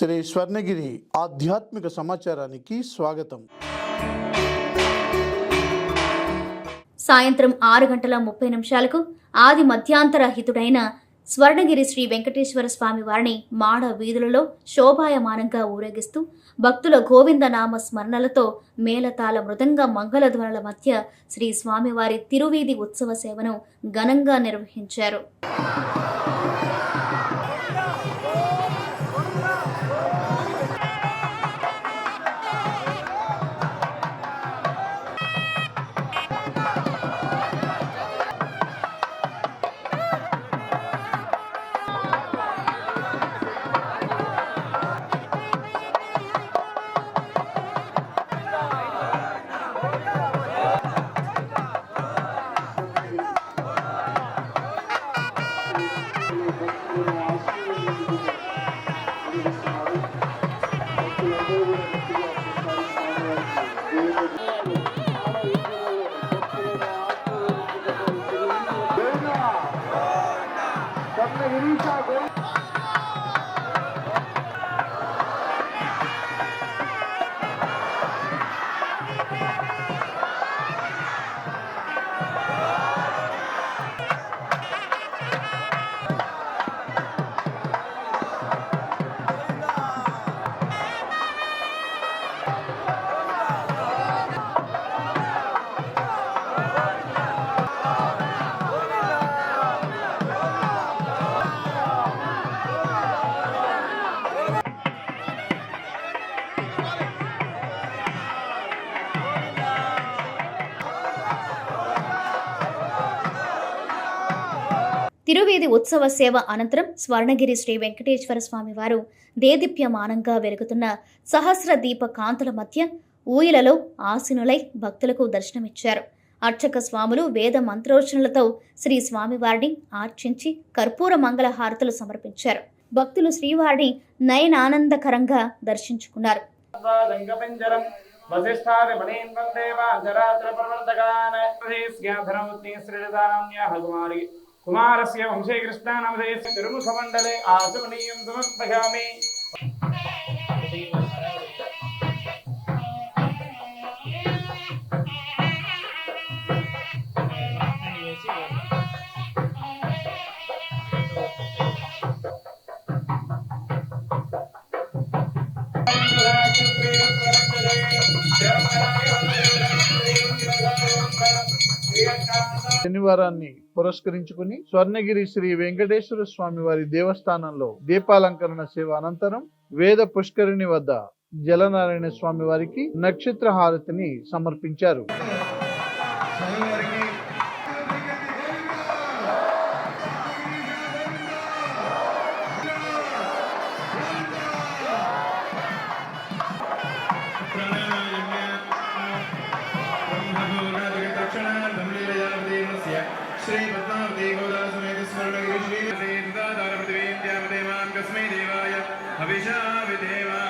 శ్రీ స్వర్ణగిరి ఆధ్యాత్మిక సమాచారానికి స్వాగతం. సాయంత్రం 6:30 ఆది మధ్యాంతరహితుడైన స్వర్ణగిరి శ్రీ వెంకటేశ్వర స్వామి వారిని మాడ వీధులలో శోభాయమానంగా ఊరేగిస్తూ భక్తుల గోవిందనామ స్మరణలతో మేళతాళ మృదంగ మంగళధ్వనుల మధ్య శ్రీ స్వామివారి తిరువీధి ఉత్సవ సేవను ఘనంగా నిర్వహించారు. తిరువీధి ఉత్సవ సేవ అనంతరం స్వర్ణగిరి శ్రీ వెంకటేశ్వర స్వామి వారు దేదీప్యమానంగా వెలుగుతున్న సహస్ర దీప కాంతుల మధ్య ఊయలలో ఆసీనులై భక్తులకు దర్శనమిచ్చారు. అర్చక స్వాములు వేద మంత్రోచ్చరణలతో శ్రీ స్వామివారిని ఆర్చించి కర్పూర మంగళ హారతులు సమర్పించారు. భక్తులు శ్రీవారిని నయనానందకరంగా దర్శించుకున్నారు. కుమారస్య వంశే కృష్ణానామధేయస్య తిరుముఖమండలే ఆచమనీయం సమర్పయామి. శనివారాన్ని పురస్కరించుకుని స్వర్ణగిరి శ్రీ వెంకటేశ్వర స్వామి వారి దేవస్థానంలో దీపాలంకరణ సేవ అనంతరం వేద పుష్కరిణి వద్ద జలనారాయణ స్వామి వారికి నక్షత్ర హారతిని సమర్పించారు. श्री पद्मावती गोदान समेत स्वर्णगिरि श्री देवाम कस्मै देवाय हविषा विधेवा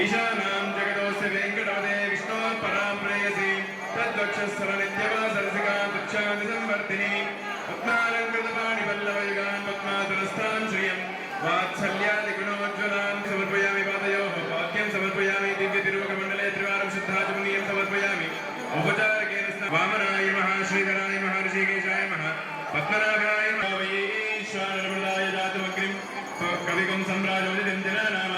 ईशानां जगतोस्य वेंकटपदे विष्णो परां प्रेयसी तद्वक्षस्थल नित्यवा सरसिका तुच्छादि संवर्धिनी पद्मालंकृतपाणि वल्लभयुगां पद्मातुलस्थां श्रियं वात्सल्यादि गुणोज्ज्वलां समर्पयामि पादयोः वाक्यं समर्पयामि दिव्य तिरुमुखमण्डले त्रिवारं शुद्धाचमनीयं समर्पयामि उपचारकेन वामनाय महाश्रीधराय महर्षिकेशाय महा पद्मनाभाय ईश्वरप्रदाय जातमग्रिं कविकुं सम्राजोदितं जनानाम